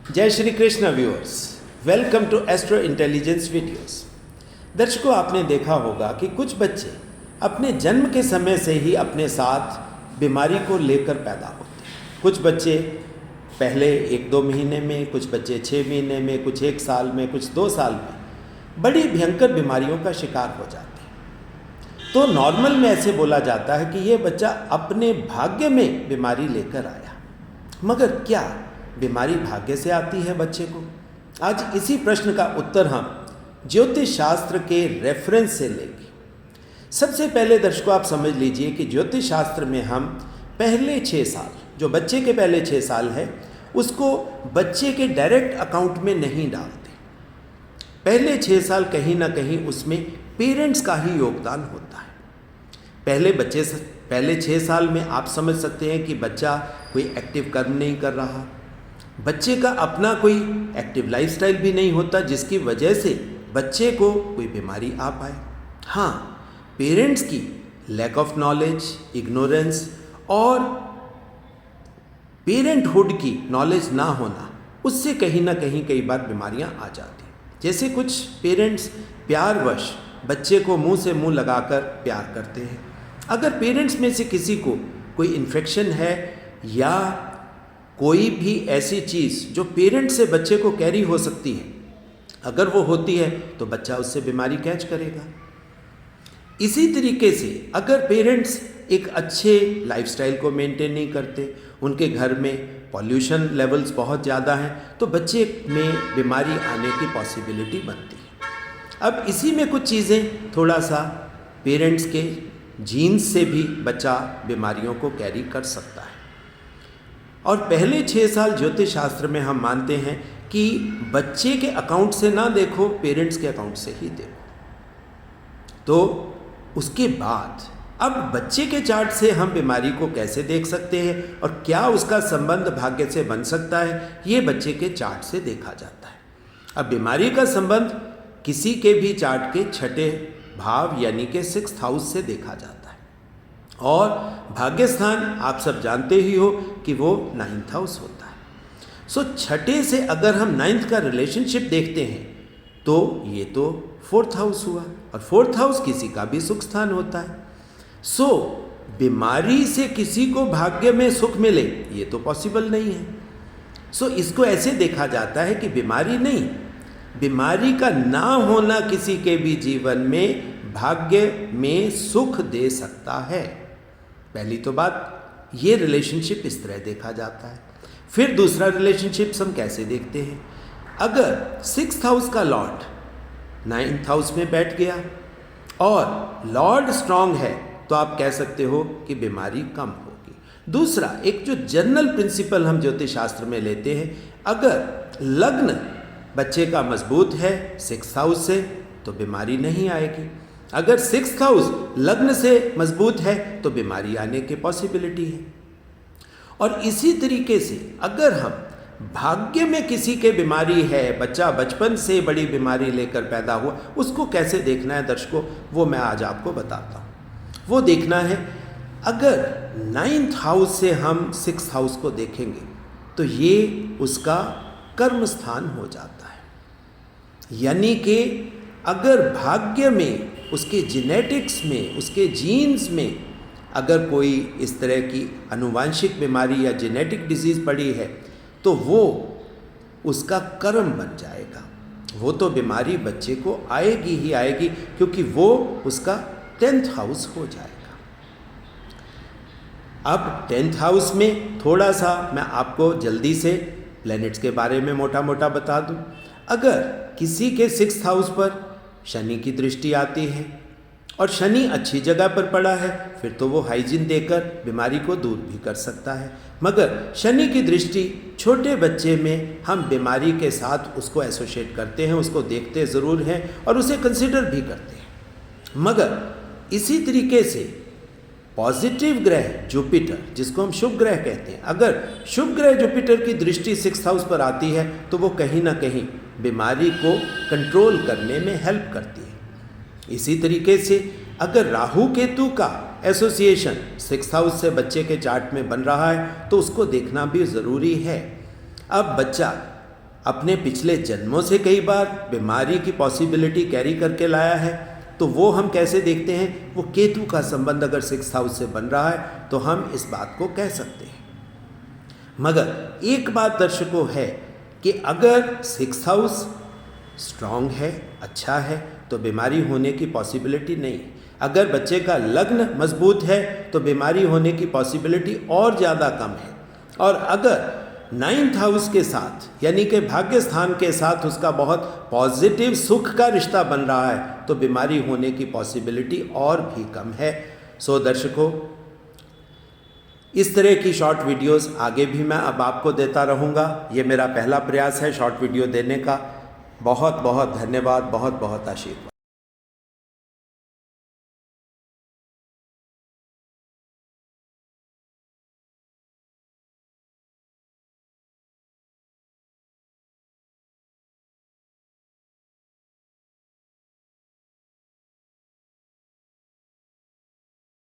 जय Shri Krishna viewers, welcome to astro intelligence videos. दर्शकों, आपने देखा होगा कि कुछ बच्चे अपने जन्म के समय से ही अपने साथ बीमारी को लेकर पैदा होते हैं। कुछ बच्चे पहले 1-2 महीने में, कुछ बच्चे 6 महीने में, कुछ 1 साल में, कुछ 2 साल में बड़ी भयंकर बीमारियों का शिकार हो जाते हैं। तो नॉर्मल में ऐसे बोला जाता है कि ये बच्चा अपने भाग्य में बीमारी लेकर आया। मगर क्या बीमारी भाग्य से आती है बच्चे को? आज इसी प्रश्न का उत्तर हम ज्योतिष शास्त्र के रेफरेंस से लेंगे। सबसे पहले दर्शकों, आप समझ लीजिए कि ज्योतिष शास्त्र में हम पहले 6 साल, जो बच्चे के पहले 6 साल है, उसको बच्चे के डायरेक्ट अकाउंट में नहीं डालते। पहले 6 साल कहीं ना कहीं उसमें पेरेंट्स का ही योगदान होता है। पहले 6 साल में आप समझ सकते हैं कि बच्चा कोई एक्टिव कर्म नहीं कर रहा, बच्चे का अपना कोई एक्टिव लाइफस्टाइल भी नहीं होता, जिसकी वजह से बच्चे को कोई बीमारी आ पाए। हाँ, पेरेंट्स की लैक ऑफ नॉलेज, इग्नोरेंस और पेरेंटहुड की नॉलेज ना होना, उससे कहीं ना कहीं कई बार बीमारियां आ जाती। जैसे कुछ पेरेंट्स प्यारवश बच्चे को मुंह से मुंह लगाकर प्यार करते हैं। अगर पेरेंट्स में से किसी को कोई इन्फेक्शन है या कोई भी ऐसी चीज़ जो पेरेंट से बच्चे को कैरी हो सकती है, अगर वो होती है तो बच्चा उससे बीमारी कैच करेगा। इसी तरीके से अगर पेरेंट्स एक अच्छे लाइफस्टाइल को मेंटेन नहीं करते, उनके घर में पॉल्यूशन लेवल्स बहुत ज़्यादा हैं, तो बच्चे में बीमारी आने की पॉसिबिलिटी बनती है। अब इसी में कुछ चीज़ें थोड़ा सा पेरेंट्स के जीन्स से भी बच्चा बीमारियों को कैरी कर सकता है। और पहले 6 साल ज्योतिष शास्त्र में हम मानते हैं कि बच्चे के अकाउंट से ना देखो, पेरेंट्स के अकाउंट से ही देखो। तो उसके बाद अब बच्चे के चार्ट से हम बीमारी को कैसे देख सकते हैं और क्या उसका संबंध भाग्य से बन सकता है, ये बच्चे के चार्ट से देखा जाता है। अब बीमारी का संबंध किसी के भी चार्ट के 6ठे भाव यानी कि 6th हाउस से देखा जाता है। और भाग्य स्थान आप सब जानते ही हो कि वो 9th हाउस होता है। सो 6ठे से अगर हम 9th का रिलेशनशिप देखते हैं तो ये तो 4th हाउस हुआ, और 4th हाउस किसी का भी सुख स्थान होता है। सो बीमारी से किसी को भाग्य में सुख मिले, ये तो पॉसिबल नहीं है। सो इसको ऐसे देखा जाता है कि बीमारी नहीं, बीमारी का ना होना किसी के भी जीवन में भाग्य में सुख दे सकता है। पहली तो बात, ये रिलेशनशिप इस तरह देखा जाता है। फिर दूसरा रिलेशनशिप हम कैसे देखते हैं? अगर 6th हाउस का लॉर्ड 9th हाउस में बैठ गया और लॉर्ड स्ट्रांग है, तो आप कह सकते हो कि बीमारी कम होगी। दूसरा, एक जो जनरल प्रिंसिपल हम ज्योतिष शास्त्र में लेते हैं, अगर लग्न बच्चे का मजबूत है 6th हाउस से, तो बीमारी नहीं आएगी। अगर 6th हाउस लग्न से मजबूत है तो बीमारी आने की पॉसिबिलिटी है। और इसी तरीके से अगर हम भाग्य में किसी के बीमारी है, बच्चा बचपन से बड़ी बीमारी लेकर पैदा हुआ, उसको कैसे देखना है दर्शकों, वो मैं आज आपको बताता हूँ। वो देखना है, अगर 9th हाउस से हम 6th हाउस को देखेंगे तो ये उसका कर्म स्थान हो जाता है। यानी कि अगर भाग्य में, उसके जेनेटिक्स में, उसके जीन्स में अगर कोई इस तरह की आनुवांशिक बीमारी या जेनेटिक डिजीज़ पड़ी है, तो वो उसका कर्म बन जाएगा। वो तो बीमारी बच्चे को आएगी ही आएगी, क्योंकि वो उसका 10th हाउस हो जाएगा। अब 10th हाउस में थोड़ा सा मैं आपको जल्दी से प्लैनेट्स के बारे में मोटा मोटा बता दूं। अगर किसी के 6th हाउस पर शनि की दृष्टि आती है और शनि अच्छी जगह पर पड़ा है, फिर तो वो हाइजीन देकर बीमारी को दूर भी कर सकता है। मगर शनि की दृष्टि छोटे बच्चे में हम बीमारी के साथ उसको एसोसिएट करते हैं, उसको देखते ज़रूर हैं और उसे कंसिडर भी करते हैं। मगर इसी तरीके से पॉजिटिव ग्रह जुपिटर, जिसको हम शुभ ग्रह कहते हैं, अगर शुभ ग्रह जुपिटर की दृष्टि 6th हाउस पर आती है तो वो कहीं ना कहीं बीमारी को कंट्रोल करने में हेल्प करती है। इसी तरीके से अगर राहु केतु का एसोसिएशन 6th हाउस से बच्चे के चार्ट में बन रहा है तो उसको देखना भी ज़रूरी है। अब बच्चा अपने पिछले जन्मों से कई बार बीमारी की पॉसिबिलिटी कैरी करके लाया है, तो वो हम कैसे देखते हैं? वो केतु का संबंध अगर 6th हाउस से बन रहा है तो हम इस बात को कह सकते हैं। मगर एक बात दर्शकों है कि अगर 6th हाउस स्ट्रांग है, अच्छा है, तो बीमारी होने की पॉसिबिलिटी नहीं है। अगर बच्चे का लग्न मजबूत है तो बीमारी होने की पॉसिबिलिटी और ज़्यादा कम है। और अगर 9th हाउस के साथ यानी कि भाग्य स्थान के साथ उसका बहुत पॉजिटिव सुख का रिश्ता बन रहा है तो बीमारी होने की पॉसिबिलिटी और भी कम है। सो दर्शकों, इस तरह की शॉर्ट वीडियोस आगे भी मैं अब आपको देता रहूँगा। ये मेरा पहला प्रयास है शॉर्ट वीडियो देने का। बहुत बहुत धन्यवाद, बहुत बहुत आशीर्वाद।